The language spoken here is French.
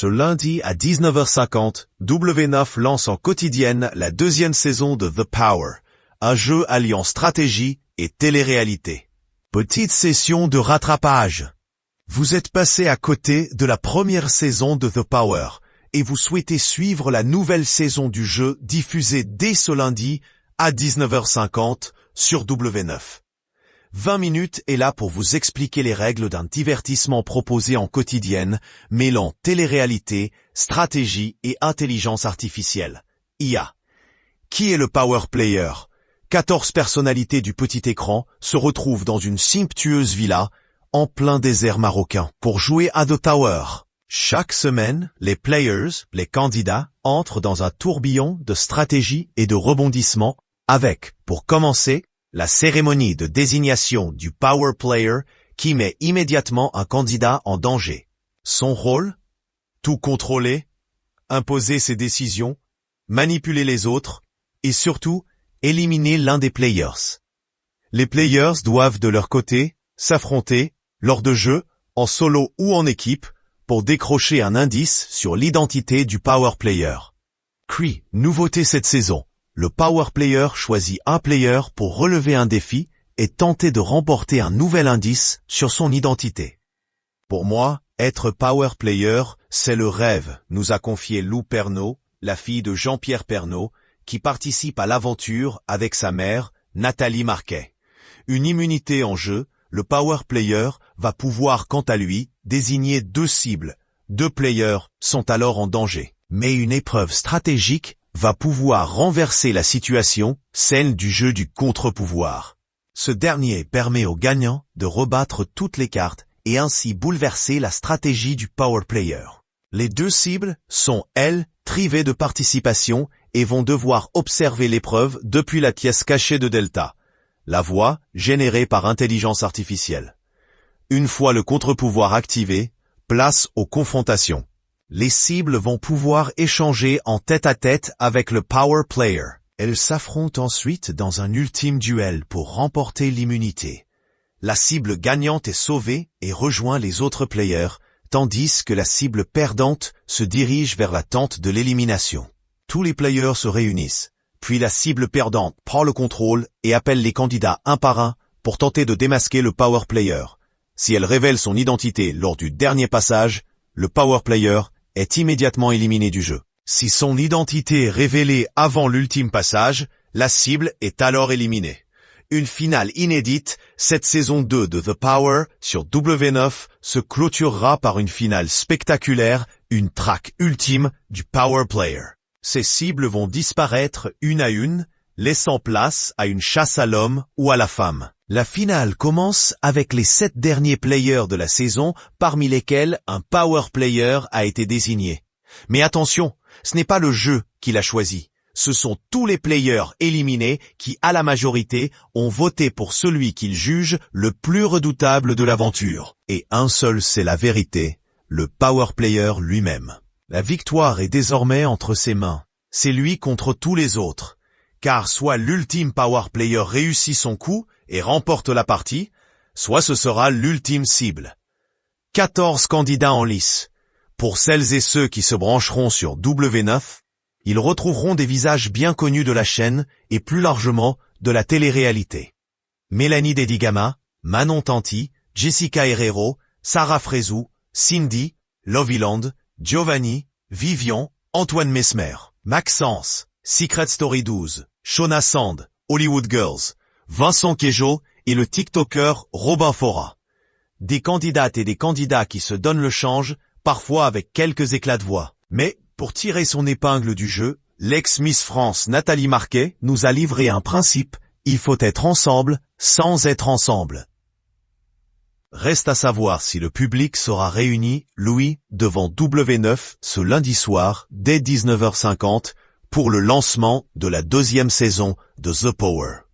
Ce lundi à 19h50, W9 lance en quotidienne la deuxième saison de The Power, un jeu alliant stratégie et télé-réalité. Petite session de rattrapage. Vous êtes passé à côté de la première saison de The Power et vous souhaitez suivre la nouvelle saison du jeu diffusée dès ce lundi à 19h50 sur W9. 20 minutes est là pour vous expliquer les règles d'un divertissement proposé en quotidienne, mêlant télé-réalité, stratégie et intelligence artificielle. IA. Qui est le Power Player? 14 personnalités du petit écran se retrouvent dans une somptueuse villa, en plein désert marocain, pour jouer à The Tower. Chaque semaine, les players, les candidats, entrent dans un tourbillon de stratégie et de rebondissement, avec, pour commencer, la cérémonie de désignation du Power Player qui met immédiatement un candidat en danger. Son rôle? Tout contrôler, imposer ses décisions, manipuler les autres, et surtout, éliminer l'un des players. Les players doivent de leur côté s'affronter, lors de jeux, en solo ou en équipe, pour décrocher un indice sur l'identité du Power Player. Cree, nouveauté cette saison. Le Power Player choisit un player pour relever un défi et tenter de remporter un nouvel indice sur son identité. Pour moi, être Power Player, c'est le rêve, nous a confié Lou Pernaut, la fille de Jean-Pierre Pernaut, qui participe à l'aventure avec sa mère, Nathalie Marquet. Une immunité en jeu, le Power Player va pouvoir quant à lui désigner deux cibles. Deux players sont alors en danger. Mais une épreuve stratégique va pouvoir renverser la situation, celle du jeu du contre-pouvoir. Ce dernier permet aux gagnants de rebattre toutes les cartes et ainsi bouleverser la stratégie du Power Player. Les deux cibles sont, elles, privées de participation et vont devoir observer l'épreuve depuis la pièce cachée de Delta, la voix générée par intelligence artificielle. Une fois le contre-pouvoir activé, place aux confrontations. Les cibles vont pouvoir échanger en tête-à-tête avec le Power Player. Elles s'affrontent ensuite dans un ultime duel pour remporter l'immunité. La cible gagnante est sauvée et rejoint les autres players, tandis que la cible perdante se dirige vers la tente de l'élimination. Tous les players se réunissent, puis la cible perdante prend le contrôle et appelle les candidats un par un pour tenter de démasquer le Power Player. Si elle révèle son identité lors du dernier passage, le Power Player est immédiatement éliminé du jeu. Si son identité est révélée avant l'ultime passage, la cible est alors éliminée. Une finale inédite, cette saison 2 de The Power sur W9 se clôturera par une finale spectaculaire, une traque ultime du Power Player. Ces cibles vont disparaître une à une, laissant place à une chasse à l'homme ou à la femme. La finale commence avec les 7 derniers players de la saison, parmi lesquels un Power Player a été désigné. Mais attention, ce n'est pas le jeu qui l'a choisi. Ce sont tous les players éliminés qui, à la majorité, ont voté pour celui qu'ils jugent le plus redoutable de l'aventure. Et un seul sait la vérité, le Power Player lui-même. La victoire est désormais entre ses mains. C'est lui contre tous les autres. Car soit l'ultime Power Player réussit son coup et remporte la partie, soit ce sera l'ultime cible. 14 candidats en lice. Pour celles et ceux qui se brancheront sur W9, ils retrouveront des visages bien connus de la chaîne et plus largement de la télé-réalité. Mélanie Dedigama, Manon Tanti, Jessica Herrero, Sarah Frézou, Cindy, Loviland, Giovanni, Vivian, Antoine Mesmer, Maxence, Secret Story 12, Shona Sand, Hollywood Girls, Vincent Quejo et le TikToker Robin Fora. Des candidates et des candidats qui se donnent le change, parfois avec quelques éclats de voix. Mais, pour tirer son épingle du jeu, l'ex-Miss France Nathalie Marquet nous a livré un principe, il faut être ensemble, sans être ensemble. Reste à savoir si le public sera réuni, Louis, devant W9 ce lundi soir, dès 19h50, pour le lancement de la deuxième saison de The Power.